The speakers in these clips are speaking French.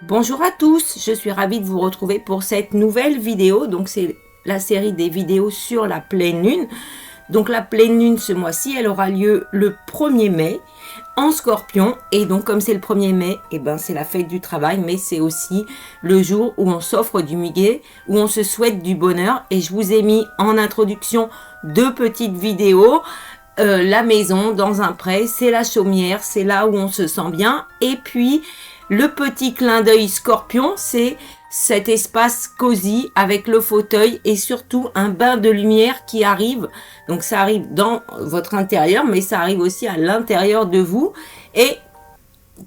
Bonjour à tous, je suis ravie de vous retrouver pour cette nouvelle vidéo. Donc c'est la série des vidéos sur la pleine lune. Donc la pleine lune ce mois-ci, elle aura lieu le 1er mai en Scorpion. Et donc comme c'est le 1er mai, c'est la fête du travail, mais c'est aussi le jour où on s'offre du muguet, où on se souhaite du bonheur. Et je vous ai mis en introduction deux petites vidéos. La maison dans un pré, c'est la chaumière, c'est là où on se sent bien. Et puis le petit clin d'œil Scorpion, c'est cet espace cosy avec le fauteuil et surtout un bain de lumière qui arrive. Donc ça arrive dans votre intérieur, mais ça arrive aussi à l'intérieur de vous. Et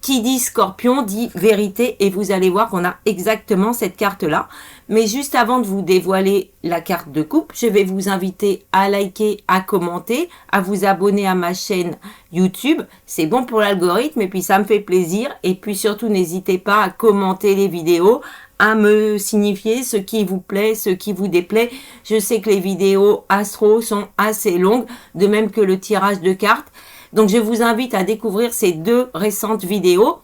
qui dit Scorpion dit vérité, et vous allez voir qu'on a exactement cette carte-là. Mais juste avant de vous dévoiler la carte de coupe, je vais vous inviter à liker, à commenter, à vous abonner à ma chaîne YouTube. C'est bon pour l'algorithme et puis ça me fait plaisir. Et puis surtout, n'hésitez pas à commenter les vidéos, à me signifier ce qui vous plaît, ce qui vous déplaît. Je sais que les vidéos astro sont assez longues, de même que le tirage de cartes. Donc, je vous invite à découvrir ces deux récentes vidéos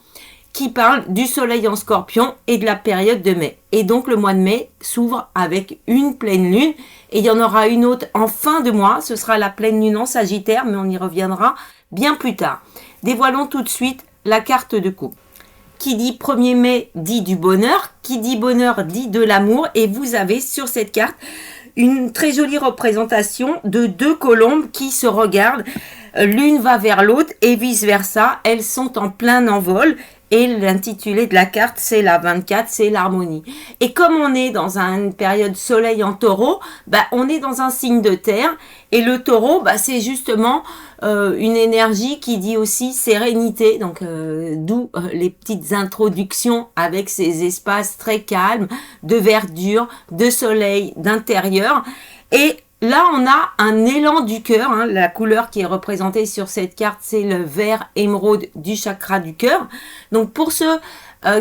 qui parlent du soleil en Scorpion et de la période de mai. Et donc, le mois de mai s'ouvre avec une pleine lune. Et il y en aura une autre en fin de mois. Ce sera la pleine lune en Sagittaire, mais on y reviendra bien plus tard. Dévoilons tout de suite la carte de coupe. Qui dit 1er mai dit du bonheur. Qui dit bonheur dit de l'amour. Et vous avez sur cette carte une très jolie représentation de deux colombes qui se regardent. L'une va vers l'autre et vice versa. Elles sont en plein envol. Et l'intitulé de la carte, c'est la 24, c'est l'harmonie. Et comme on est dans une période soleil en taureau, on est dans un signe de terre. Et le taureau, c'est justement une énergie qui dit aussi sérénité. Donc, d'où les petites introductions avec ces espaces très calmes, de verdure, de soleil, d'intérieur. Et là, on a un élan du cœur. La couleur qui est représentée sur cette carte, c'est le vert émeraude du chakra du cœur. Donc, pour ceux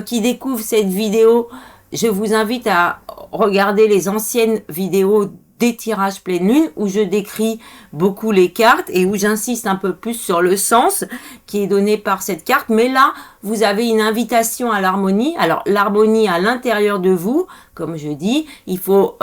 qui découvrent cette vidéo, je vous invite à regarder les anciennes vidéos des tirages pleine lune où je décris beaucoup les cartes et où j'insiste un peu plus sur le sens qui est donné par cette carte. Mais là, vous avez une invitation à l'harmonie. Alors, l'harmonie à l'intérieur de vous, comme je dis, il faut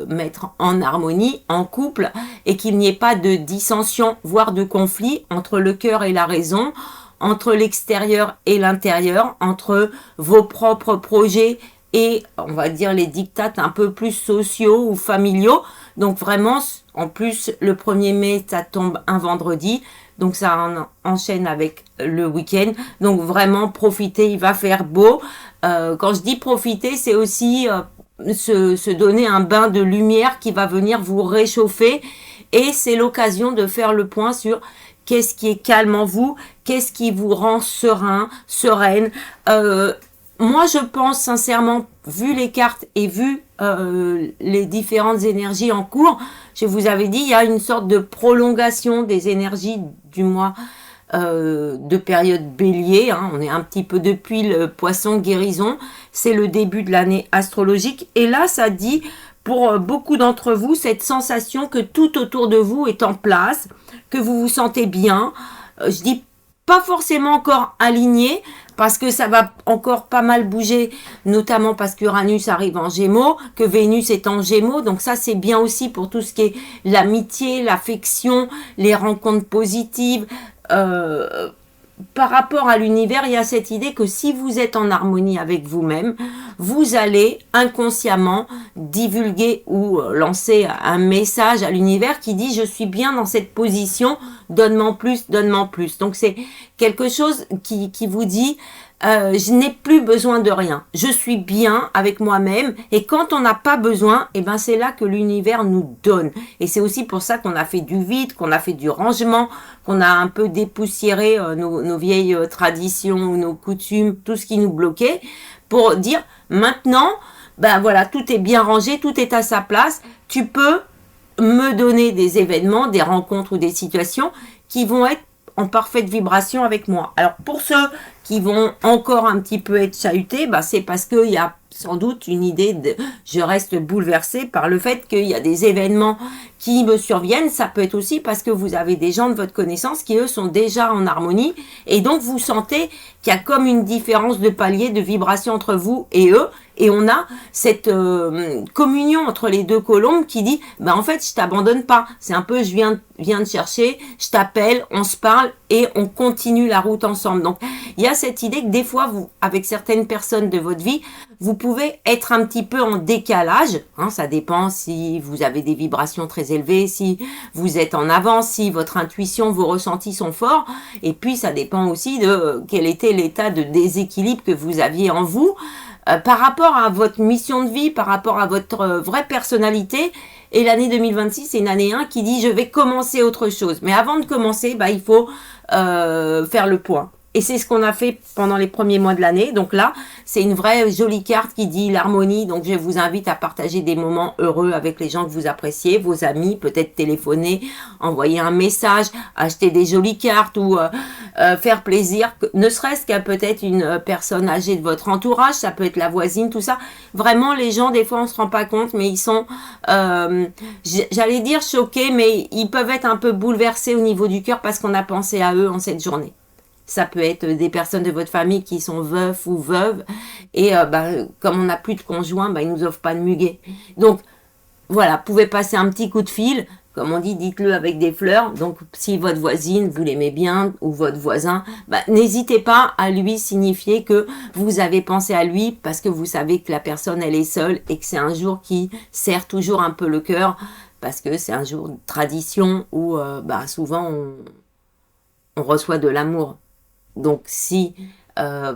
mettre en harmonie, en couple, et qu'il n'y ait pas de dissension, voire de conflit entre le cœur et la raison, entre l'extérieur et l'intérieur, entre vos propres projets et on va dire les dictats un peu plus sociaux ou familiaux. Donc vraiment, en plus, le 1er mai, ça tombe un vendredi. Donc ça enchaîne avec le week-end. Donc vraiment, profitez, il va faire beau. Quand je dis profiter, c'est aussi se donner un bain de lumière qui va venir vous réchauffer. Et c'est l'occasion de faire le point sur qu'est-ce qui est calme en vous, qu'est-ce qui vous rend serein, sereine. Moi, je pense sincèrement, vu les cartes et vu les différentes énergies en cours, je vous avais dit, il y a une sorte de prolongation des énergies du mois de période bélier. On est un petit peu depuis le poisson guérison. C'est le début de l'année astrologique. Et là, ça dit, pour beaucoup d'entre vous, cette sensation que tout autour de vous est en place, que vous vous sentez bien. Je dis pas forcément encore aligné, parce que ça va encore pas mal bouger, notamment parce qu'Uranus arrive en Gémeaux, que Vénus est en Gémeaux. Donc ça, c'est bien aussi pour tout ce qui est l'amitié, l'affection, les rencontres positives. Par rapport à l'univers, il y a cette idée que si vous êtes en harmonie avec vous-même, vous allez inconsciemment divulguer ou lancer un message à l'univers qui dit « je suis bien dans cette position, donne-moi plus, donne-moi plus ». Donc c'est quelque chose qui vous dit je n'ai plus besoin de rien, je suis bien avec moi-même. Et quand on n'a pas besoin, c'est là que l'univers nous donne. Et c'est aussi pour ça qu'on a fait du vide, qu'on a fait du rangement, qu'on a un peu dépoussiéré nos vieilles traditions, nos coutumes, tout ce qui nous bloquait, pour dire maintenant, voilà, tout est bien rangé, tout est à sa place. Tu peux me donner des événements, des rencontres ou des situations qui vont être en parfaite vibration avec moi. Alors, pour ceux qui vont encore un petit peu être chahutés, bah, c'est parce qu'il y a sans doute une idée de je reste bouleversée par le fait qu'il y a des événements qui me surviennent. Ça peut être aussi parce que vous avez des gens de votre connaissance qui eux sont déjà en harmonie et donc vous sentez qu'il y a comme une différence de palier, de vibration entre vous et eux, et on a cette communion entre les deux colombes qui dit bah en fait je t'abandonne pas, c'est un peu je viens te chercher, je t'appelle, on se parle et on continue la route ensemble. Donc il y a cette idée que des fois vous, avec certaines personnes de votre vie, vous pouvez être un petit peu en décalage, hein, ça dépend si vous avez des vibrations très élevées, si vous êtes en avance, si votre intuition, vos ressentis sont forts, et puis ça dépend aussi de quel était l'état de déséquilibre que vous aviez en vous, par rapport à votre mission de vie, par rapport à votre vraie personnalité. Et l'année 2026, c'est une année 1 qui dit je vais commencer autre chose. Mais avant de commencer, bah, il faut faire le point. Et c'est ce qu'on a fait pendant les premiers mois de l'année. Donc là, c'est une vraie jolie carte qui dit l'harmonie. Donc je vous invite à partager des moments heureux avec les gens que vous appréciez, vos amis, peut-être téléphoner, envoyer un message, acheter des jolies cartes ou faire plaisir, ne serait-ce qu'à peut-être une personne âgée de votre entourage, ça peut être la voisine, tout ça. Vraiment, les gens, des fois, on se rend pas compte, mais ils sont, j'allais dire choqués, mais ils peuvent être un peu bouleversés au niveau du cœur parce qu'on a pensé à eux en cette journée. Ça peut être des personnes de votre famille qui sont veufs ou veuves. Et comme on n'a plus de conjoint, ils nous offrent pas de muguet. Donc, voilà, vous pouvez passer un petit coup de fil. Comme on dit, dites-le avec des fleurs. Donc, si votre voisine, vous l'aimez bien, ou votre voisin, n'hésitez pas à lui signifier que vous avez pensé à lui parce que vous savez que la personne, elle est seule et que c'est un jour qui serre toujours un peu le cœur parce que c'est un jour de tradition où souvent on reçoit de l'amour. Donc, si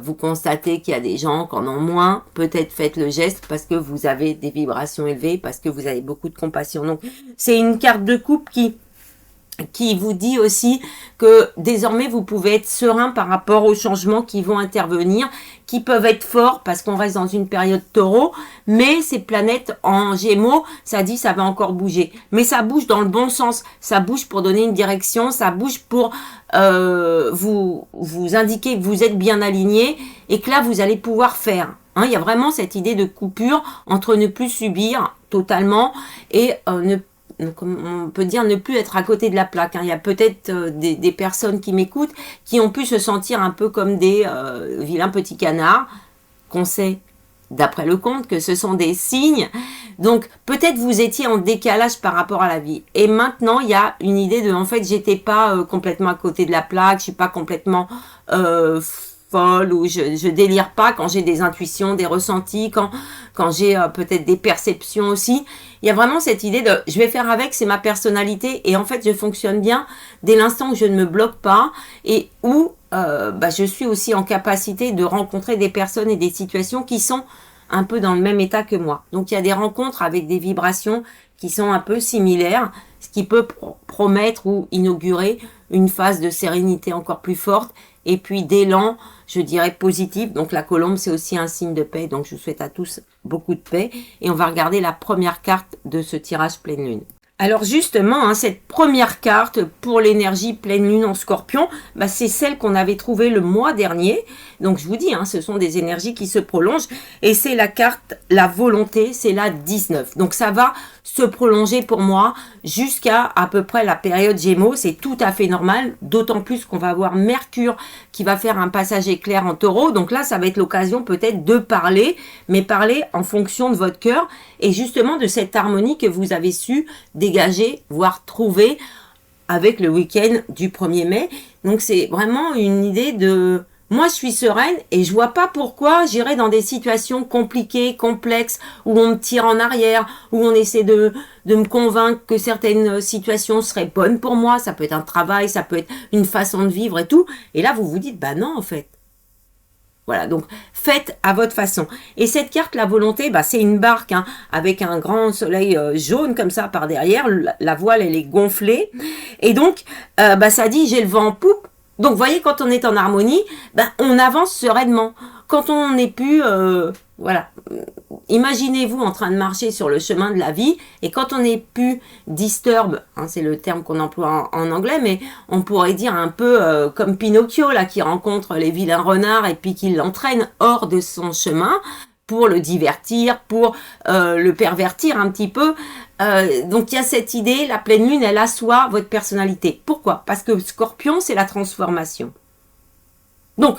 vous constatez qu'il y a des gens qui en ont moins, peut-être faites le geste parce que vous avez des vibrations élevées, parce que vous avez beaucoup de compassion. Donc, c'est une carte de coupe qui vous dit aussi que désormais vous pouvez être serein par rapport aux changements qui vont intervenir, qui peuvent être forts parce qu'on reste dans une période taureau, mais ces planètes en Gémeaux, ça dit ça va encore bouger. Mais ça bouge dans le bon sens, ça bouge pour donner une direction, ça bouge pour vous indiquer que vous êtes bien aligné et que là vous allez pouvoir faire. Il y a vraiment cette idée de coupure entre ne plus subir totalement et on peut dire ne plus être à côté de la plaque. Il y a peut-être des personnes qui m'écoutent qui ont pu se sentir un peu comme des vilains petits canards, qu'on sait d'après le conte que ce sont des signes. Donc peut-être vous étiez en décalage par rapport à la vie. Et maintenant il y a une idée de en fait j'étais pas complètement à côté de la plaque, je suis pas complètement folle ou je délire pas quand j'ai des intuitions, des ressentis, quand j'ai peut-être des perceptions aussi. Il y a vraiment cette idée de je vais faire avec, c'est ma personnalité et en fait je fonctionne bien dès l'instant où je ne me bloque pas et où je suis aussi en capacité de rencontrer des personnes et des situations qui sont un peu dans le même état que moi. Donc il y a des rencontres avec des vibrations qui sont un peu similaires, ce qui peut promettre ou inaugurer une phase de sérénité encore plus forte et puis d'élan, je dirais positif. Donc la colombe, c'est aussi un signe de paix. Donc je vous souhaite à tous beaucoup de paix. Et on va regarder la première carte de ce tirage pleine lune. Alors justement, cette première carte pour l'énergie pleine lune en Scorpion, c'est celle qu'on avait trouvée le mois dernier. Donc je vous dis, ce sont des énergies qui se prolongent et c'est la carte la volonté, c'est la 19. Donc ça va se prolonger pour moi jusqu'à à peu près la période Gémeaux. C'est tout à fait normal, d'autant plus qu'on va avoir Mercure qui va faire un passage éclair en Taureau. Donc là, ça va être l'occasion peut-être de parler, mais parler en fonction de votre cœur et justement de cette harmonie que vous avez su dégager, voire trouver avec le week-end du 1er mai. Donc c'est vraiment une idée de moi je suis sereine et je vois pas pourquoi j'irai dans des situations compliquées, complexes, où on me tire en arrière, où on essaie de me convaincre que certaines situations seraient bonnes pour moi. Ça peut être un travail, ça peut être une façon de vivre et tout. Et là vous vous dites non en fait. Voilà, donc faites à votre façon. Et cette carte, la volonté, c'est une barque avec un grand soleil jaune comme ça par derrière. La voile, elle est gonflée. Et donc, ça dit, j'ai le vent en poupe. Donc, vous voyez, quand on est en harmonie, on avance sereinement. Quand on n'est plus, imaginez-vous en train de marcher sur le chemin de la vie, et quand on n'est plus disturb, hein, c'est le terme qu'on emploie en anglais, mais on pourrait dire un peu comme Pinocchio, là, qui rencontre les vilains renards et puis qui l'entraîne hors de son chemin pour le divertir, pour le pervertir un petit peu. Donc il y a cette idée, la pleine lune, elle assoit votre personnalité. Pourquoi? Parce que Scorpion, c'est la transformation. Donc,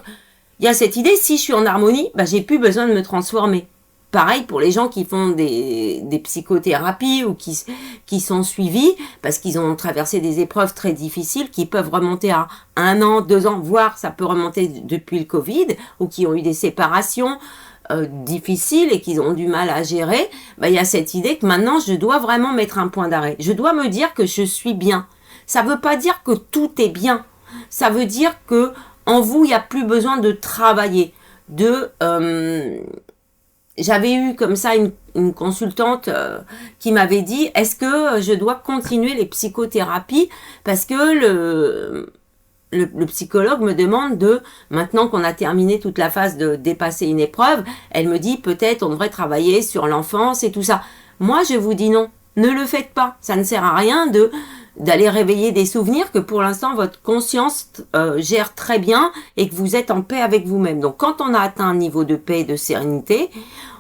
il y a cette idée, si je suis en harmonie, bah, j'ai plus besoin de me transformer. Pareil pour les gens qui font des psychothérapies ou qui sont suivis parce qu'ils ont traversé des épreuves très difficiles qui peuvent remonter à 1 an, 2 ans, voire ça peut remonter depuis le Covid, ou qui ont eu des séparations difficiles et qu'ils ont du mal à gérer. Bah, il y a cette idée que maintenant je dois vraiment mettre un point d'arrêt. Je dois me dire que je suis bien. Ça ne veut pas dire que tout est bien. Ça veut dire que en vous, il n'y a plus besoin de travailler. J'avais eu comme ça une consultante qui m'avait dit, est-ce que je dois continuer les psychothérapies parce que le psychologue me demande maintenant qu'on a terminé toute la phase de dépasser une épreuve, elle me dit peut-être on devrait travailler sur l'enfance et tout ça. Moi, je vous dis non, ne le faites pas. Ça ne sert à rien d'aller réveiller des souvenirs que pour l'instant votre conscience gère très bien et que vous êtes en paix avec vous-même. Donc quand on a atteint un niveau de paix et de sérénité,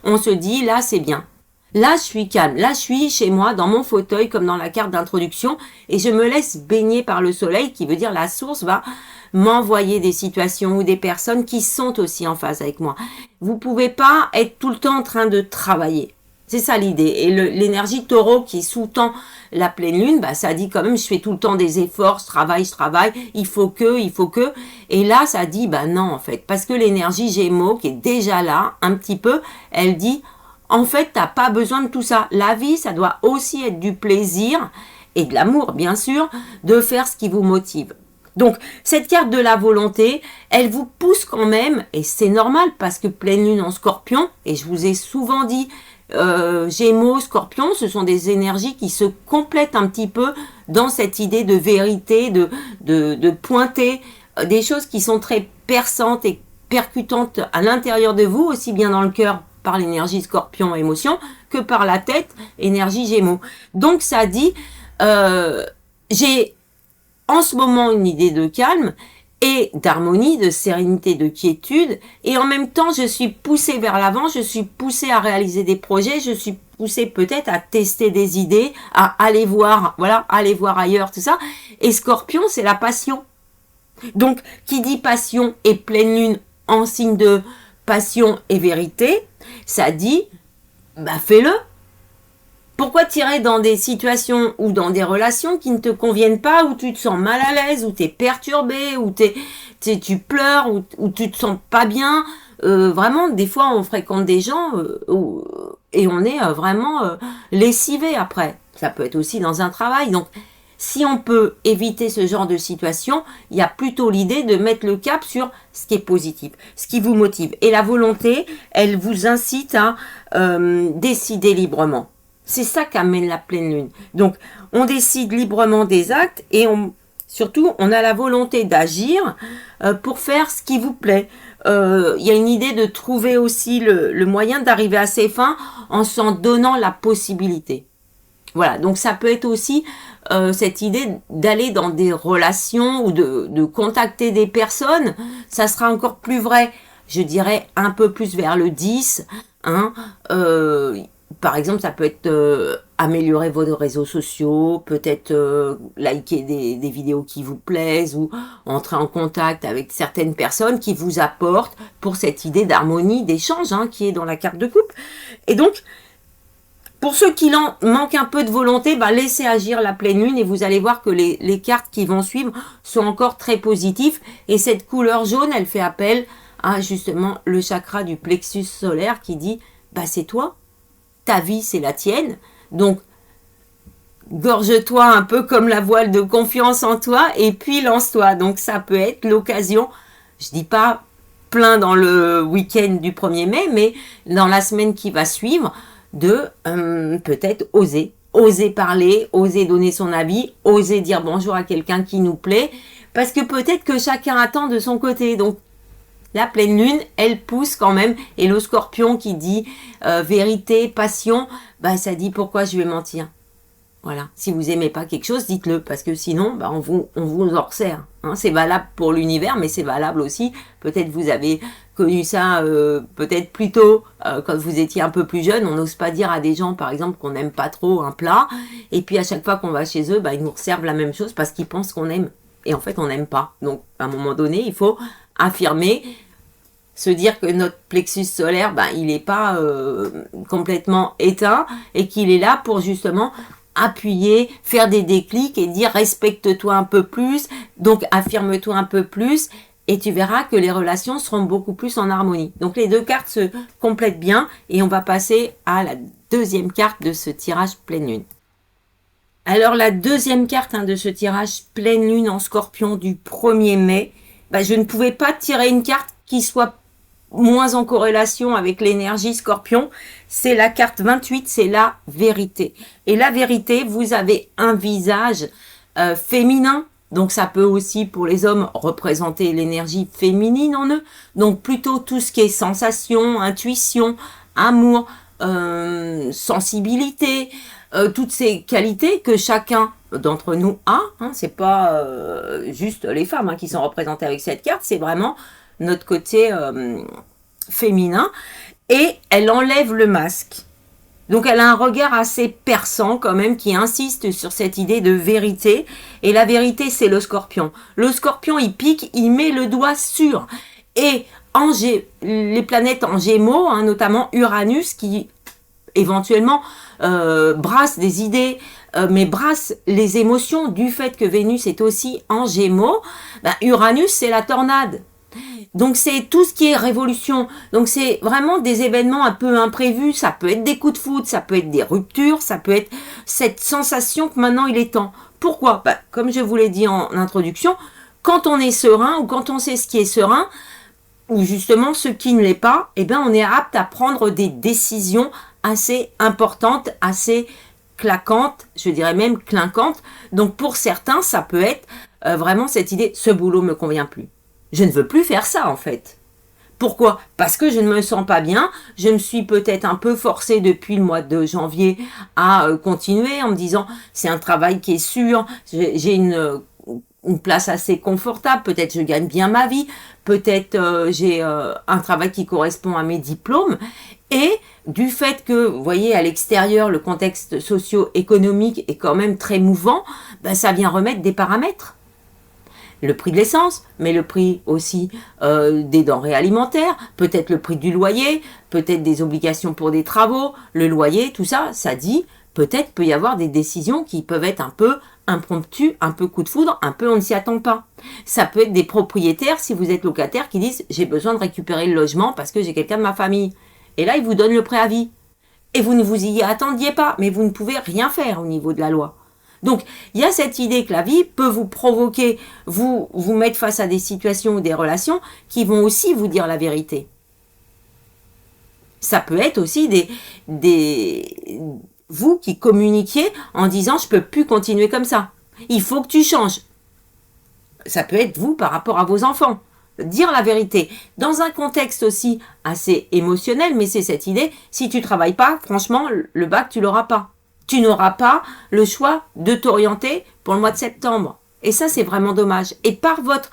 on se dit là c'est bien. Là je suis calme, là je suis chez moi dans mon fauteuil comme dans la carte d'introduction et je me laisse baigner par le soleil qui veut dire la source va m'envoyer des situations ou des personnes qui sont aussi en phase avec moi. Vous pouvez pas être tout le temps en train de travailler. C'est ça l'idée. Et l'énergie taureau qui sous-tend la pleine lune, bah, ça dit quand même, je fais tout le temps des efforts, je travaille, il faut que. Et là, ça dit, bah non, en fait. Parce que l'énergie gémeaux, qui est déjà là, un petit peu, elle dit, en fait, t'as pas besoin de tout ça. La vie, ça doit aussi être du plaisir et de l'amour, bien sûr, de faire ce qui vous motive. Donc, cette carte de la volonté, elle vous pousse quand même, et c'est normal parce que pleine lune en Scorpion, et je vous ai souvent dit, Gémeaux, Scorpion, ce sont des énergies qui se complètent un petit peu dans cette idée de vérité, de pointer des choses qui sont très perçantes et percutantes à l'intérieur de vous, aussi bien dans le cœur par l'énergie Scorpion émotion que par la tête énergie Gémeaux. Donc ça dit, j'ai en ce moment une idée de calme et d'harmonie, de sérénité, de quiétude, et en même temps je suis poussée vers l'avant, je suis poussée à réaliser des projets, je suis poussée peut-être à tester des idées, à aller voir, voilà, aller voir ailleurs, tout ça. Et Scorpion, c'est la passion. Donc, qui dit passion et pleine lune en signe de passion et vérité, ça dit, bah fais-le. Pourquoi tirer dans des situations ou dans des relations qui ne te conviennent pas, où tu te sens mal à l'aise, où tu es perturbé, où tu pleures, où tu te sens pas bien. Vraiment, des fois, on fréquente des gens et on est vraiment lessivé après. Ça peut être aussi dans un travail. Donc, si on peut éviter ce genre de situation, il y a plutôt l'idée de mettre le cap sur ce qui est positif, ce qui vous motive. Et la volonté, elle vous incite à décider librement. C'est ça qu'amène la pleine lune. Donc, on décide librement des actes et surtout, on a la volonté d'agir pour faire ce qui vous plaît. Il y a une idée de trouver aussi le moyen d'arriver à ses fins en s'en donnant la possibilité. Voilà, donc ça peut être aussi cette idée d'aller dans des relations ou de contacter des personnes. Ça sera encore plus vrai, je dirais, un peu plus vers le 10. Par exemple, ça peut être améliorer vos réseaux sociaux, peut-être liker des vidéos qui vous plaisent ou entrer en contact avec certaines personnes qui vous apportent pour cette idée d'harmonie, d'échange qui est dans la carte de coupe. Et donc, pour ceux qui manquent un peu de volonté, laissez agir la pleine lune et vous allez voir que les cartes qui vont suivre sont encore très positives. Et cette couleur jaune, elle fait appel à justement le chakra du plexus solaire qui dit « c'est toi ». Ta vie, c'est la tienne. Donc, gorge-toi un peu comme la voile de confiance en toi et puis lance-toi. Donc, ça peut être l'occasion, je dis pas plein dans le week-end du 1er mai, mais dans la semaine qui va suivre, de peut-être oser parler, oser donner son avis, oser dire bonjour à quelqu'un qui nous plaît, parce que peut-être que chacun attend de son côté. Donc, La pleine lune, elle pousse quand même. Et le scorpion qui dit vérité, passion, bah, ça dit pourquoi je vais mentir. Voilà. Si vous aimez pas quelque chose, dites-le. Parce que sinon, bah, on vous en resserre. Hein. C'est valable pour l'univers, mais c'est valable aussi. Peut-être vous avez connu ça peut-être plus tôt, quand vous étiez un peu plus jeune. On n'ose pas dire à des gens, par exemple, qu'on n'aime pas trop un plat. Et puis, à chaque fois qu'on va chez eux, bah, ils nous servent la même chose parce qu'ils pensent qu'on aime. Et en fait, on n'aime pas. Donc, à un moment donné, il faut affirmer, se dire que notre plexus solaire, ben, il n'est pas complètement éteint et qu'il est là pour justement appuyer, faire des déclics et dire respecte-toi un peu plus, donc affirme-toi un peu plus et tu verras que les relations seront beaucoup plus en harmonie. Donc les deux cartes se complètent bien et on va passer à la deuxième carte de ce tirage pleine lune. Alors la deuxième carte de ce tirage pleine lune en scorpion du 1er mai, ben, je ne pouvais pas tirer une carte qui soit moins en corrélation avec l'énergie scorpion, c'est la carte 28, c'est la vérité. Et la vérité, vous avez un visage féminin, donc ça peut aussi pour les hommes représenter l'énergie féminine en eux, donc plutôt tout ce qui est sensation, intuition, amour, sensibilité, toutes ces qualités que chacun d'entre nous a, hein, c'est pas juste les femmes qui sont représentées avec cette carte, c'est vraiment notre côté féminin, et elle enlève le masque. Donc elle a un regard assez perçant quand même qui insiste sur cette idée de vérité, et la vérité c'est le scorpion. Le scorpion il pique, il met le doigt sur, et les planètes en gémeaux, notamment Uranus qui éventuellement brasse des idées, mais brasse les émotions du fait que Vénus est aussi en gémeaux. Uranus c'est la tornade. Donc c'est tout ce qui est révolution. Donc c'est vraiment des événements un peu imprévus. Ça peut être des coups de foudre, ça peut être des ruptures, ça peut être cette sensation que maintenant il est temps. Pourquoi ? Comme je vous l'ai dit en introduction, quand on est serein ou quand on sait ce qui est serein, ou justement ce qui ne l'est pas, eh bien on est apte à prendre des décisions assez importantes, assez claquantes, je dirais même clinquantes. Donc pour certains, ça peut être vraiment cette idée, ce boulot me convient plus. Je ne veux plus faire ça en fait. Pourquoi ? Parce que je ne me sens pas bien. Je me suis peut-être un peu forcée depuis le mois de janvier à continuer en me disant c'est un travail qui est sûr, j'ai une place assez confortable, peut-être je gagne bien ma vie, peut-être j'ai un travail qui correspond à mes diplômes. Et du fait que, vous voyez, à l'extérieur, le contexte socio-économique est quand même très mouvant, ça vient remettre des paramètres. Le prix de l'essence, mais le prix aussi des denrées alimentaires, peut-être le prix du loyer, peut-être des obligations pour des travaux, le loyer, tout ça, ça dit, peut-être peut y avoir des décisions qui peuvent être un peu impromptues, un peu coup de foudre, un peu on ne s'y attend pas. Ça peut être des propriétaires, si vous êtes locataire, qui disent j'ai besoin de récupérer le logement parce que j'ai quelqu'un de ma famille. Et là, ils vous donnent le préavis. Et vous ne vous y attendiez pas, mais vous ne pouvez rien faire au niveau de la loi. Donc, il y a cette idée que la vie peut vous provoquer, vous mettre face à des situations ou des relations qui vont aussi vous dire la vérité. Ça peut être aussi vous qui communiquiez en disant « je peux plus continuer comme ça, il faut que tu changes ». Ça peut être vous par rapport à vos enfants. Dire la vérité, dans un contexte aussi assez émotionnel, mais c'est cette idée, si tu travailles pas, franchement, le bac, tu l'auras pas. Tu n'auras pas le choix de t'orienter pour le mois de septembre. Et ça, c'est vraiment dommage. Et par votre,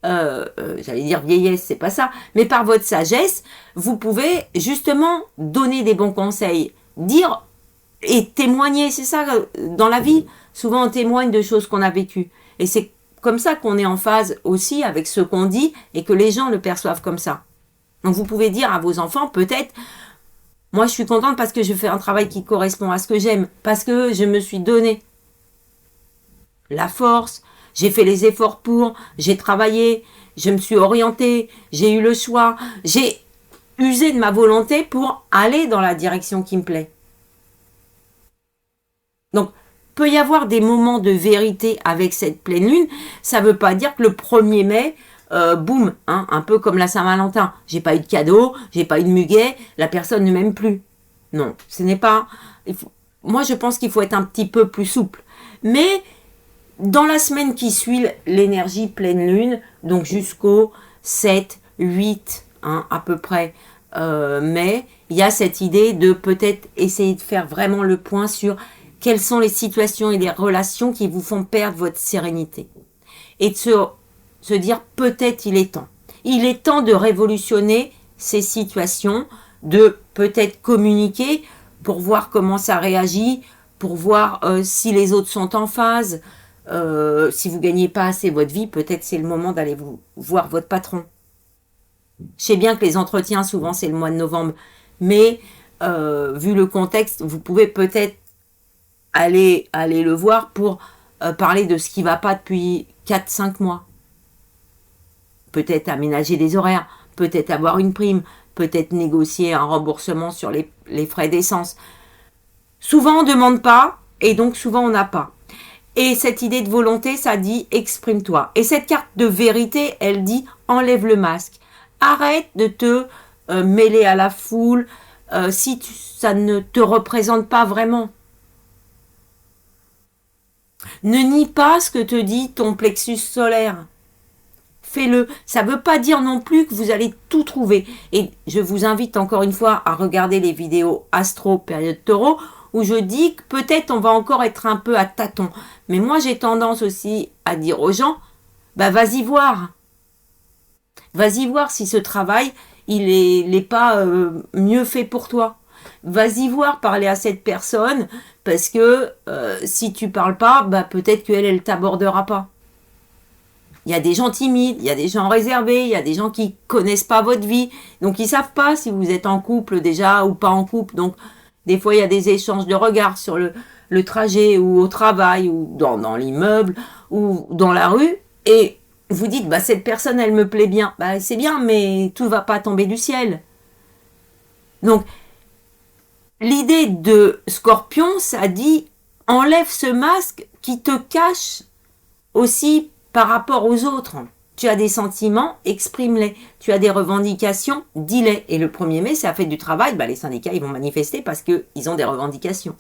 j'allais dire vieillesse, c'est pas ça, mais par votre sagesse, vous pouvez justement donner des bons conseils, dire et témoigner. C'est ça, dans la vie, souvent on témoigne de choses qu'on a vécues. Et c'est comme ça qu'on est en phase aussi avec ce qu'on dit et que les gens le perçoivent comme ça. Donc vous pouvez dire à vos enfants, peut-être, moi, je suis contente parce que je fais un travail qui correspond à ce que j'aime, parce que je me suis donné la force, j'ai fait les efforts pour, j'ai travaillé, je me suis orientée, j'ai eu le choix, j'ai usé de ma volonté pour aller dans la direction qui me plaît. Donc, peut y avoir des moments de vérité avec cette pleine lune, ça ne veut pas dire que le 1er mai, boum, un peu comme la Saint-Valentin. J'ai pas eu de cadeau, j'ai pas eu de muguet, la personne ne m'aime plus. Non, ce n'est pas... Moi, je pense qu'il faut être un petit peu plus souple. Mais dans la semaine qui suit l'énergie pleine lune, donc jusqu'au 7, 8, hein, à peu près, mai, il y a cette idée de peut-être essayer de faire vraiment le point sur quelles sont les situations et les relations qui vous font perdre votre sérénité. Et de se dire peut-être il est temps. Il est temps de révolutionner ces situations, de peut-être communiquer pour voir comment ça réagit, pour voir si les autres sont en phase. Si vous ne gagnez pas assez votre vie, peut-être c'est le moment d'aller voir votre patron. Je sais bien que les entretiens, souvent, c'est le mois de novembre. Mais, vu le contexte, vous pouvez peut-être aller le voir pour parler de ce qui ne va pas depuis 4-5 mois. Peut-être aménager des horaires, peut-être avoir une prime, peut-être négocier un remboursement sur les frais d'essence. Souvent, on ne demande pas, et donc souvent, on n'a pas. Et cette idée de volonté, ça dit exprime-toi. Et cette carte de vérité, elle dit enlève le masque. Arrête de te mêler à la foule si ça ne te représente pas vraiment. Ne nie pas ce que te dit ton plexus solaire. Fais-le. Ça ne veut pas dire non plus que vous allez tout trouver. Et je vous invite encore une fois à regarder les vidéos Astro période Taureau où je dis que peut-être on va encore être un peu à tâtons. Mais moi j'ai tendance aussi à dire aux gens, bah vas-y voir. Vas-y voir si ce travail, il n'est pas mieux fait pour toi. Vas-y voir, parler à cette personne, parce que si tu parles pas, bah peut-être qu'elle, elle t'abordera pas. Il y a des gens timides, il y a des gens réservés, il y a des gens qui connaissent pas votre vie, donc ils savent pas si vous êtes en couple déjà ou pas en couple. Donc des fois il y a des échanges de regards sur le trajet ou au travail ou dans l'immeuble ou dans la rue, et vous dites, bah cette personne elle me plaît bien, bah c'est bien, mais tout va pas tomber du ciel. Donc l'idée de Scorpion, ça dit enlève ce masque qui te cache aussi par rapport aux autres. Tu as des sentiments, exprime-les. Tu as des revendications, dis-les. Et le 1er mai, c'est la fête du travail, bah les syndicats ils vont manifester parce qu'ils ont des revendications.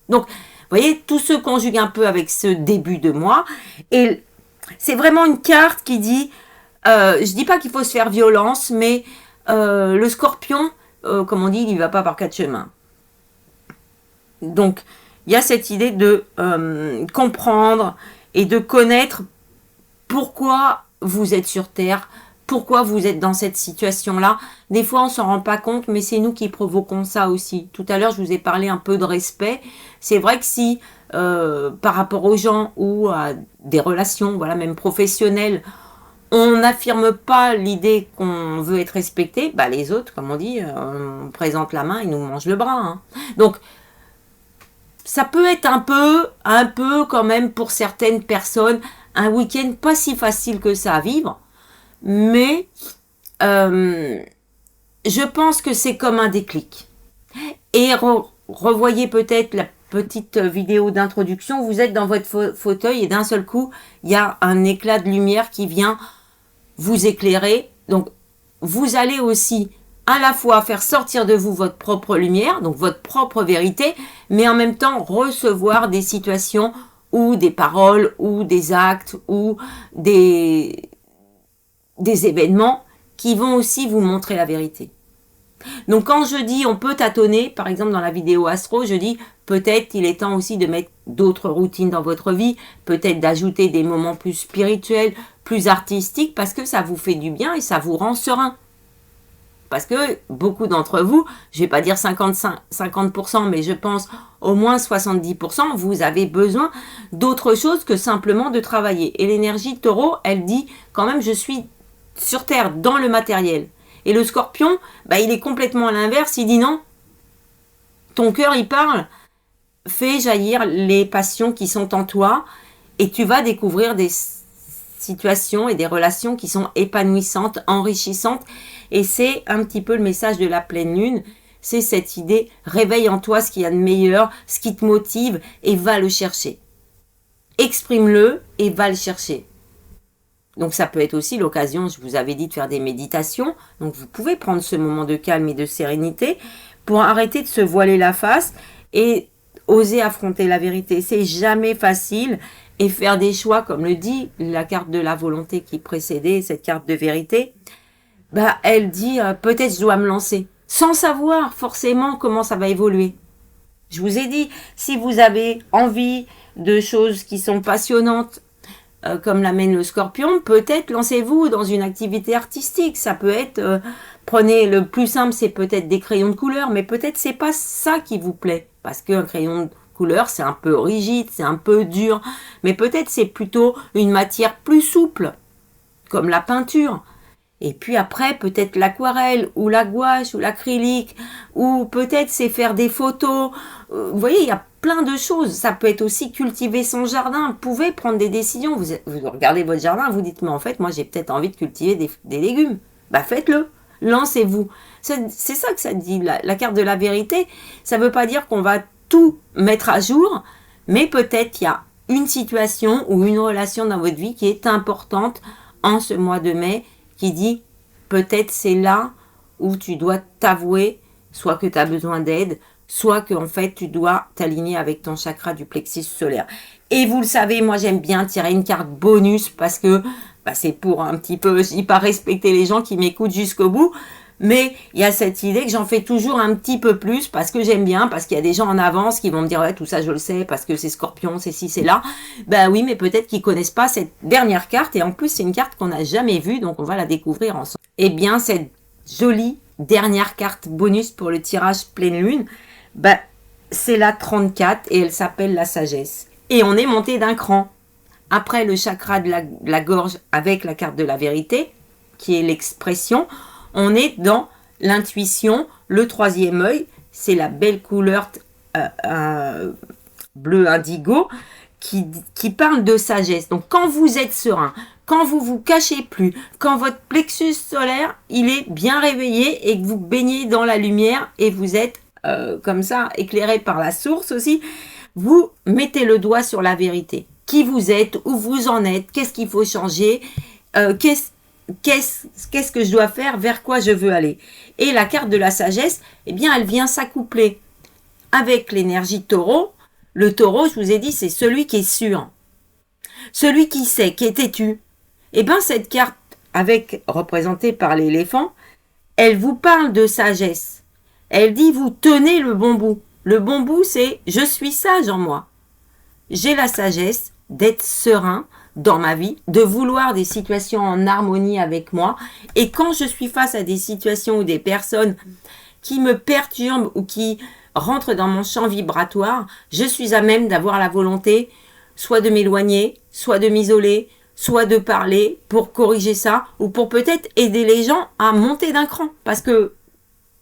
Donc, vous voyez, tout se conjugue un peu avec ce début de mois. Et c'est vraiment une carte qui dit, je dis pas qu'il faut se faire violence, mais le Scorpion, comme on dit, il ne va pas par 4 chemins. Donc, il y a cette idée de comprendre et de connaître pourquoi vous êtes sur Terre, pourquoi vous êtes dans cette situation-là. Des fois, on ne s'en rend pas compte, mais c'est nous qui provoquons ça aussi. Tout à l'heure, je vous ai parlé un peu de respect. C'est vrai que si, par rapport aux gens ou à des relations, voilà, même professionnelles, on n'affirme pas l'idée qu'on veut être respecté, bah les autres, comme on dit, on présente la main, ils nous mangent le bras. Hein. Donc, ça peut être un peu quand même pour certaines personnes, un week-end pas si facile que ça à vivre, mais je pense que c'est comme un déclic. Et revoyez peut-être la petite vidéo d'introduction, vous êtes dans votre fauteuil et d'un seul coup, il y a un éclat de lumière qui vient vous éclairer. Donc, vous allez aussi à la fois faire sortir de vous votre propre lumière, donc votre propre vérité, mais en même temps recevoir des situations ou des paroles ou des actes ou des événements qui vont aussi vous montrer la vérité. Donc quand je dis on peut tâtonner, par exemple dans la vidéo Astro, je dis peut-être il est temps aussi de mettre d'autres routines dans votre vie, peut-être d'ajouter des moments plus spirituels, plus artistiques, parce que ça vous fait du bien et ça vous rend serein. Parce que beaucoup d'entre vous, je ne vais pas dire 50%, mais je pense au moins 70%, vous avez besoin d'autre chose que simplement de travailler. Et l'énergie Taureau, elle dit quand même je suis sur Terre, dans le matériel. Et le Scorpion, bah, il est complètement à l'inverse, il dit non, ton cœur il parle, fais jaillir les passions qui sont en toi et tu vas découvrir des situations et des relations qui sont épanouissantes, enrichissantes. Et c'est un petit peu le message de la pleine lune, c'est cette idée, réveille en toi ce qu'il y a de meilleur, ce qui te motive et va le chercher. Exprime-le et va le chercher. Donc ça peut être aussi l'occasion, je vous avais dit, de faire des méditations. Donc vous pouvez prendre ce moment de calme et de sérénité pour arrêter de se voiler la face et oser affronter la vérité. C'est jamais facile et faire des choix, comme le dit la carte de la volonté qui précédait cette carte de vérité. bah, elle dit peut-être je dois me lancer, sans savoir forcément comment ça va évoluer. Je vous ai dit, si vous avez envie de choses qui sont passionnantes, comme l'amène le Scorpion, peut-être lancez-vous dans une activité artistique. Ça peut être, prenez le plus simple, c'est peut-être des crayons de couleur, mais peut-être c'est pas ça qui vous plaît, parce qu'un crayon de couleur c'est un peu rigide, c'est un peu dur, mais peut-être c'est plutôt une matière plus souple, comme la peinture. Et puis après, peut-être l'aquarelle, ou la gouache, ou l'acrylique, ou peut-être c'est faire des photos. Vous voyez, il y a plein de choses. Ça peut être aussi cultiver son jardin. Vous pouvez prendre des décisions. Vous regardez votre jardin, vous dites, mais en fait, moi j'ai peut-être envie de cultiver des légumes. Bah faites-le. Lancez-vous. C'est ça que ça dit, la carte de la vérité. Ça ne veut pas dire qu'on va tout mettre à jour, mais peut-être il y a une situation ou une relation dans votre vie qui est importante en ce mois de mai, qui dit peut-être c'est là où tu dois t'avouer, soit que tu as besoin d'aide, soit que en fait tu dois t'aligner avec ton chakra du plexus solaire. Et vous le savez, moi j'aime bien tirer une carte bonus parce que c'est pour un petit peu, je dis pas respecter les gens qui m'écoutent jusqu'au bout, mais il y a cette idée que j'en fais toujours un petit peu plus parce que j'aime bien, parce qu'il y a des gens en avance qui vont me dire ouais tout ça je le sais parce que c'est Scorpion, c'est ci, c'est là. Ben oui, mais peut-être qu'ils connaissent pas cette dernière carte et en plus c'est une carte qu'on n'a jamais vue, donc on va la découvrir ensemble. Eh bien cette jolie dernière carte bonus pour le tirage pleine lune, c'est la 34 et elle s'appelle la sagesse. Et on est monté d'un cran. Après le chakra de la gorge avec la carte de la vérité, qui est l'expression, on est dans l'intuition, le troisième œil, c'est la belle couleur bleu indigo qui parle de sagesse. Donc quand vous êtes serein, quand vous vous cachez plus, quand votre plexus solaire il est bien réveillé et que vous baignez dans la lumière et vous êtes comme ça éclairé par la source aussi, vous mettez le doigt sur la vérité. Qui vous êtes, où vous en êtes, qu'est-ce qu'il faut changer, qu'est-ce que je dois faire, vers quoi je veux aller. Et la carte de la sagesse, eh bien, elle vient s'accoupler avec l'énergie taureau. Le taureau, je vous ai dit, c'est celui qui est sûr, celui qui sait, qui est têtu. Eh bien, cette carte, représentée par l'éléphant, elle vous parle de sagesse. Elle dit, vous tenez le bon bout. Le bon bout, c'est « je suis sage en moi ». J'ai la sagesse d'être serein dans ma vie, de vouloir des situations en harmonie avec moi. Et quand je suis face à des situations ou des personnes qui me perturbent ou qui rentrent dans mon champ vibratoire, je suis à même d'avoir la volonté soit de m'éloigner, soit de m'isoler, soit de parler pour corriger ça ou pour peut-être aider les gens à monter d'un cran. Parce que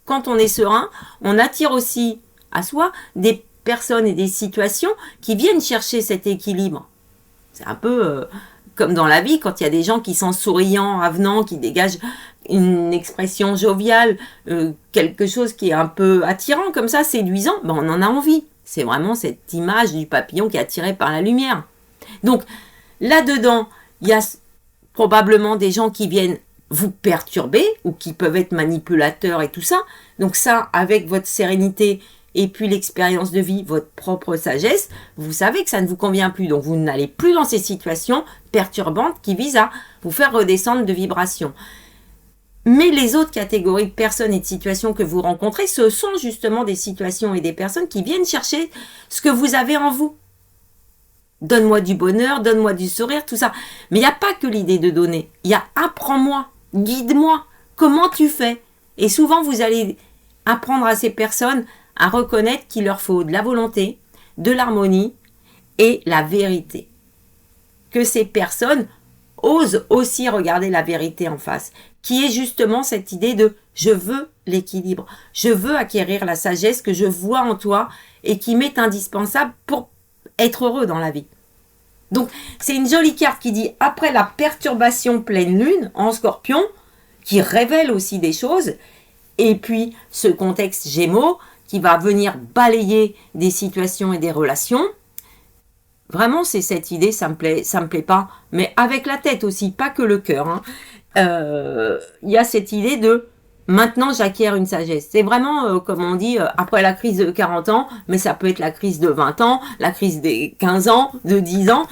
quand on est serein, on attire aussi à soi des personnes et des situations qui viennent chercher cet équilibre. C'est un peu comme dans la vie, quand il y a des gens qui sont souriants, avenants, qui dégagent une expression joviale, quelque chose qui est un peu attirant comme ça, séduisant, on en a envie. C'est vraiment cette image du papillon qui est attiré par la lumière. Donc, là-dedans, il y a probablement des gens qui viennent vous perturber ou qui peuvent être manipulateurs et tout ça. Donc ça, avec votre sérénité et puis l'expérience de vie, votre propre sagesse, vous savez que ça ne vous convient plus. Donc vous n'allez plus dans ces situations perturbantes qui visent à vous faire redescendre de vibration. Mais les autres catégories de personnes et de situations que vous rencontrez, ce sont justement des situations et des personnes qui viennent chercher ce que vous avez en vous. Donne-moi du bonheur, donne-moi du sourire, tout ça. Mais il n'y a pas que l'idée de donner. Il y a apprends-moi, guide-moi, comment tu fais. Et souvent, vous allez apprendre à ces personnes à reconnaître qu'il leur faut de la volonté, de l'harmonie et la vérité. Que ces personnes osent aussi regarder la vérité en face, qui est justement cette idée de « je veux l'équilibre, je veux acquérir la sagesse que je vois en toi et qui m'est indispensable pour être heureux dans la vie ». Donc, c'est une jolie carte qui dit, après la perturbation pleine lune en Scorpion, qui révèle aussi des choses, et puis ce contexte Gémeaux, qui va venir balayer des situations et des relations. Vraiment, c'est cette idée, ça me plaît pas, mais avec la tête aussi, pas que le cœur. Y a cette idée de maintenant j'acquiers une sagesse. C'est vraiment, comme on dit, après la crise de 40 ans, mais ça peut être la crise de 20 ans, la crise des 15 ans, de 10 ans.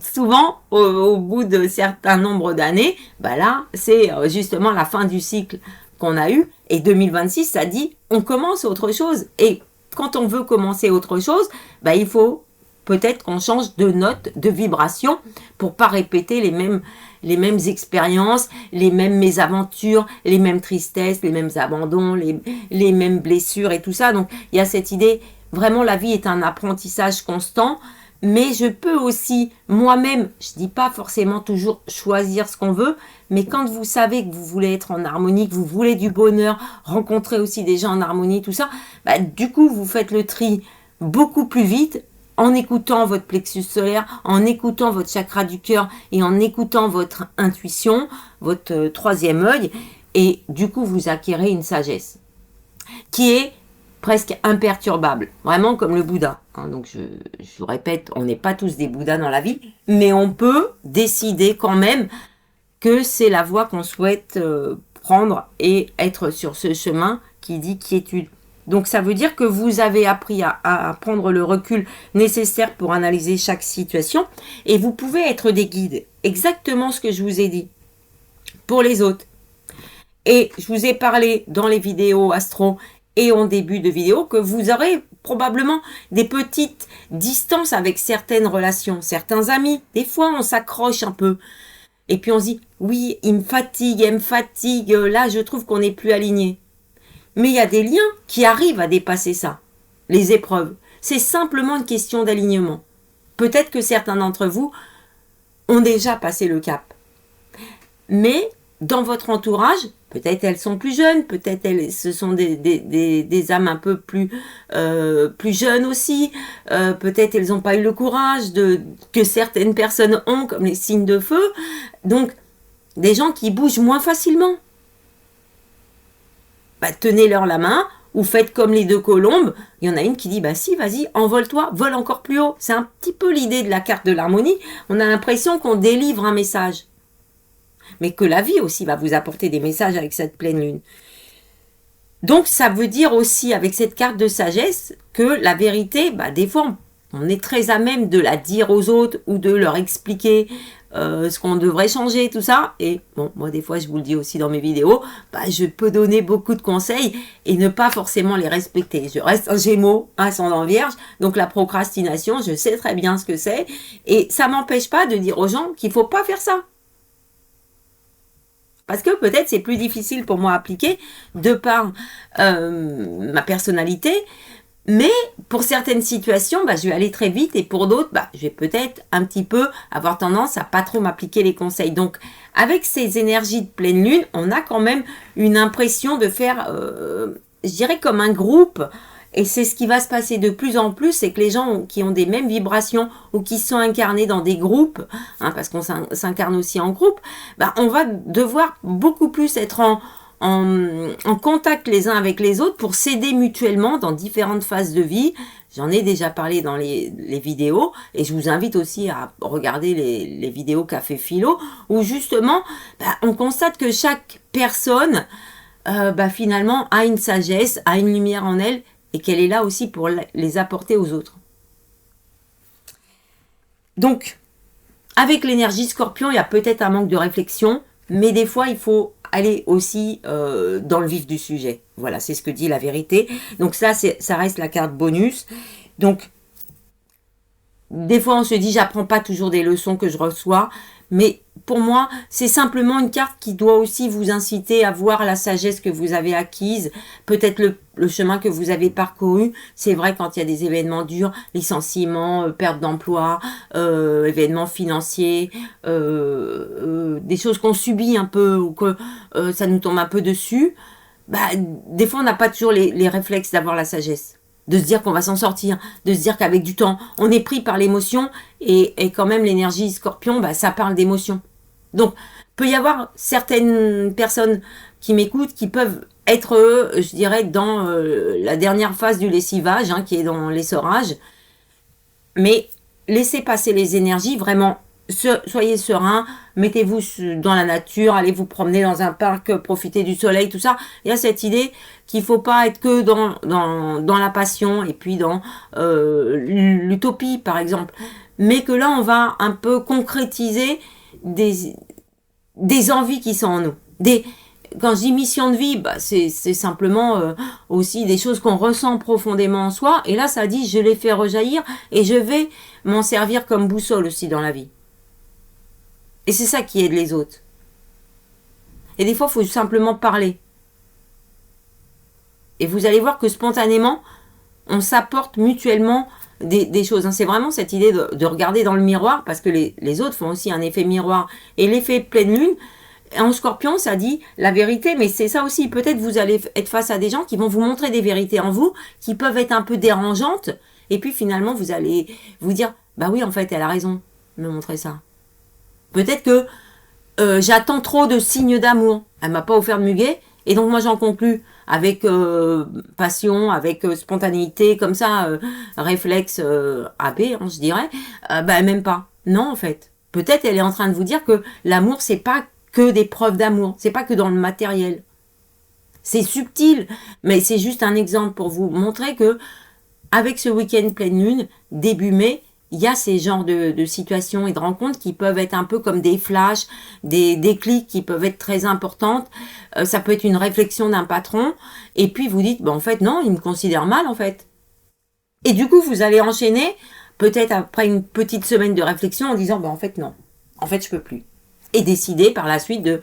souvent, au bout de certains nombres d'années, bah là, c'est justement la fin du cycle qu'on a eu. Et 2026, ça dit, on commence autre chose. Et quand on veut commencer autre chose, bah, il faut peut-être qu'on change de note, de vibration, pour pas répéter les mêmes expériences, les mêmes mésaventures, les mêmes tristesses, les mêmes abandons, les mêmes blessures et tout ça. Donc, il y a cette idée, vraiment, la vie est un apprentissage constant. Mais je peux aussi, moi-même, je dis pas forcément toujours choisir ce qu'on veut, mais quand vous savez que vous voulez être en harmonie, que vous voulez du bonheur, rencontrer aussi des gens en harmonie, tout ça, bah, du coup, vous faites le tri beaucoup plus vite en écoutant votre plexus solaire, en écoutant votre chakra du cœur et en écoutant votre intuition, votre troisième œil, et du coup, vous acquérez une sagesse qui est presque imperturbable, vraiment comme le Bouddha. Donc je vous répète, on n'est pas tous des Bouddhas dans la vie, mais on peut décider quand même que c'est la voie qu'on souhaite prendre et être sur ce chemin qui dit quiétude. Donc ça veut dire que vous avez appris à prendre le recul nécessaire pour analyser chaque situation et vous pouvez être des guides. Exactement ce que je vous ai dit pour les autres. Et je vous ai parlé dans les vidéos astro et en début de vidéo que vous aurez probablement des petites distances avec certaines relations, certains amis. Des fois, on s'accroche un peu. Et puis on se dit, oui, il me fatigue, elle me fatigue, là, je trouve qu'on n'est plus aligné. Mais il y a des liens qui arrivent à dépasser ça, les épreuves. C'est simplement une question d'alignement. Peut-être que certains d'entre vous ont déjà passé le cap. Mais dans votre entourage, peut-être elles sont plus jeunes, peut-être ce sont des âmes un peu plus jeunes aussi, peut-être elles n'ont pas eu le courage que certaines personnes ont, comme les signes de feu. Donc, des gens qui bougent moins facilement. Bah, tenez-leur la main, ou faites comme les deux colombes. Il y en a une qui dit, bah si, vas-y, envole-toi, vole encore plus haut. C'est un petit peu l'idée de la carte de l'harmonie. On a l'impression qu'on délivre un message. Mais que la vie aussi va vous apporter des messages avec cette pleine lune. Donc ça veut dire aussi avec cette carte de sagesse que la vérité, bah, des fois on est très à même de la dire aux autres ou de leur expliquer ce qu'on devrait changer, tout ça. Et bon, moi des fois je vous le dis aussi dans mes vidéos, bah, je peux donner beaucoup de conseils et ne pas forcément les respecter. Je reste un Gémeaux, ascendant Vierge, donc la procrastination, je sais très bien ce que c'est. Et ça m'empêche pas de dire aux gens qu'il ne faut pas faire ça. Parce que peut-être c'est plus difficile pour moi à appliquer de par ma personnalité. Mais pour certaines situations, bah, je vais aller très vite et pour d'autres, bah, je vais peut-être un petit peu avoir tendance à pas trop m'appliquer les conseils. Donc, avec ces énergies de pleine lune, on a quand même une impression de faire, je dirais comme un groupe. Et c'est ce qui va se passer de plus en plus, c'est que les gens qui ont des mêmes vibrations ou qui sont incarnés dans des groupes, parce qu'on s'incarne aussi en groupe, bah, on va devoir beaucoup plus être en contact les uns avec les autres pour s'aider mutuellement dans différentes phases de vie. J'en ai déjà parlé dans les vidéos et je vous invite aussi à regarder les vidéos Café Philo où justement bah, on constate que chaque personne bah, finalement a une sagesse, a une lumière en elle et qu'elle est là aussi pour les apporter aux autres. Donc, avec l'énergie Scorpion, il y a peut-être un manque de réflexion, mais des fois, il faut aller aussi dans le vif du sujet. Voilà, c'est ce que dit la vérité. Donc ça reste la carte bonus. Donc, des fois, on se dit, j'apprends pas toujours des leçons que je reçois, mais pour moi, c'est simplement une carte qui doit aussi vous inciter à voir la sagesse que vous avez acquise, peut-être le chemin que vous avez parcouru. C'est vrai quand il y a des événements durs, licenciements, perte d'emploi, événements financiers, des choses qu'on subit un peu ou que ça nous tombe un peu dessus, bah, des fois on n'a pas toujours les réflexes d'avoir la sagesse. De se dire qu'on va s'en sortir, de se dire qu'avec du temps, on est pris par l'émotion et quand même l'énergie Scorpion, bah, ça parle d'émotion. Donc, peut y avoir certaines personnes qui m'écoutent qui peuvent être, je dirais, dans la dernière phase du lessivage, qui est dans l'essorage. Mais laissez passer les énergies, vraiment, soyez serein, mettez-vous dans la nature, allez vous promener dans un parc, profitez du soleil, tout ça. Il y a cette idée qu'il ne faut pas être que dans la passion et puis dans l'utopie, par exemple. mais que là, on va un peu concrétiser des envies qui sont en nous. Quand je dis mission de vie, bah, c'est simplement aussi des choses qu'on ressent profondément en soi. Et là, ça dit, je les fais rejaillir et je vais m'en servir comme boussole aussi dans la vie. Et c'est ça qui aide les autres. Et des fois, il faut simplement parler. Et vous allez voir que spontanément, on s'apporte mutuellement des choses. C'est vraiment cette idée de regarder dans le miroir, parce que les autres font aussi un effet miroir. Et l'effet pleine lune, en Scorpion, ça dit la vérité, mais c'est ça aussi. Peut-être vous allez être face à des gens qui vont vous montrer des vérités en vous, qui peuvent être un peu dérangeantes, et puis finalement, vous allez vous dire, bah oui, en fait, elle a raison de me montrer ça. Peut-être que j'attends trop de signes d'amour. Elle m'a pas offert de muguet, et donc moi j'en conclus avec passion, avec spontanéité, comme ça, réflexe AB, hein, je dirais. Bah même pas. Non, en fait. Peut-être elle est en train de vous dire que l'amour, c'est pas que des preuves d'amour, c'est pas que dans le matériel. C'est subtil, mais c'est juste un exemple pour vous montrer que avec ce week-end pleine lune, début mai, il y a ces genres de situations et de rencontres qui peuvent être un peu comme des flashs, des déclics qui peuvent être très importantes. Ça peut être une réflexion d'un patron. Et puis vous dites, bah, en fait, non, il me considère mal, en fait. Et du coup, vous allez enchaîner, peut-être après une petite semaine de réflexion, en disant, bah, en fait, non. En fait, je peux plus. Et décider par la suite de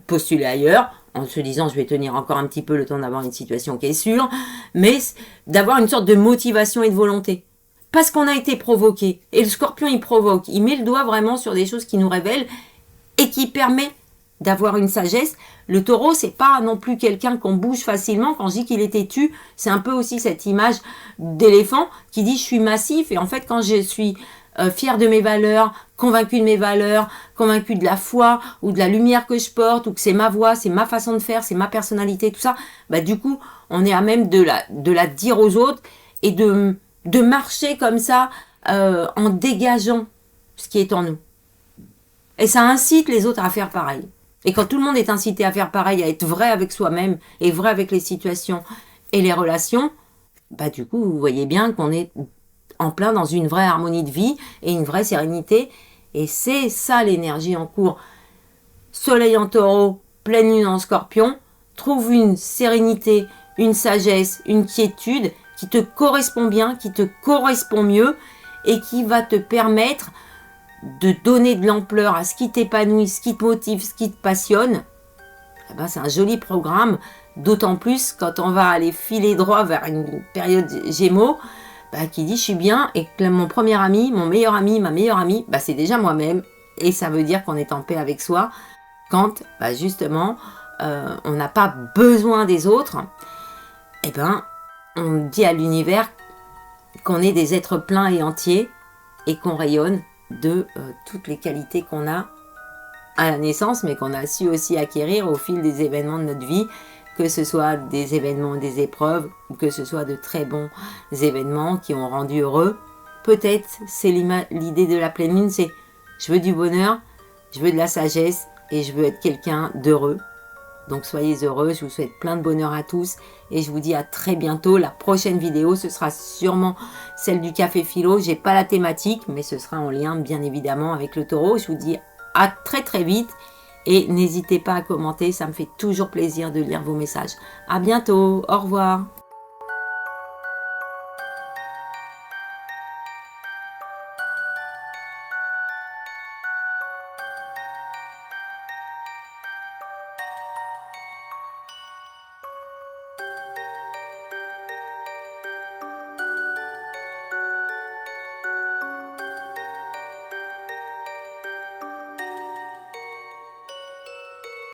postuler ailleurs, en se disant, je vais tenir encore un petit peu le temps d'avoir une situation qui est sûre, mais d'avoir une sorte de motivation et de volonté. Parce qu'on a été provoqué. Et le Scorpion, il provoque. Il met le doigt vraiment sur des choses qui nous révèlent et qui permet d'avoir une sagesse. Le Taureau, c'est pas non plus quelqu'un qu'on bouge facilement. Quand je dis qu'il est têtu, c'est un peu aussi cette image d'éléphant qui dit je suis massif. Et en fait, quand je suis fier de mes valeurs, convaincu de mes valeurs, convaincu de la foi ou de la lumière que je porte ou que c'est ma voix, c'est ma façon de faire, c'est ma personnalité, tout ça, bah du coup, on est à même de la dire aux autres et de marcher comme ça en dégageant ce qui est en nous. Et ça incite les autres à faire pareil. Et quand tout le monde est incité à faire pareil, à être vrai avec soi-même et vrai avec les situations et les relations, bah du coup, vous voyez bien qu'on est en plein dans une vraie harmonie de vie et une vraie sérénité. Et c'est ça l'énergie en cours. Soleil en Taureau, pleine lune en Scorpion, trouve une sérénité, une sagesse, une quiétude qui te correspond bien, qui te correspond mieux et qui va te permettre de donner de l'ampleur à ce qui t'épanouit, ce qui te motive, ce qui te passionne. Eh ben, c'est un joli programme, d'autant plus quand on va aller filer droit vers une période Gémeaux, qui dit je suis bien et que mon premier ami, mon meilleur ami, ma meilleure amie, c'est déjà moi-même et ça veut dire qu'on est en paix avec soi quand justement on n'a pas besoin des autres. Eh ben on dit à l'univers qu'on est des êtres pleins et entiers et qu'on rayonne de toutes les qualités qu'on a à la naissance, mais qu'on a su aussi acquérir au fil des événements de notre vie, que ce soit des événements, des épreuves, ou que ce soit de très bons événements qui ont rendu heureux. Peut-être, c'est l'idée de la pleine lune, c'est je veux du bonheur, je veux de la sagesse et je veux être quelqu'un d'heureux. Donc soyez heureux, je vous souhaite plein de bonheur à tous et je vous dis à très bientôt. La prochaine vidéo, ce sera sûrement celle du Café Philo. J'ai pas la thématique, mais ce sera en lien bien évidemment avec le Taureau. Je vous dis à très très vite et n'hésitez pas à commenter, ça me fait toujours plaisir de lire vos messages. À bientôt, au revoir.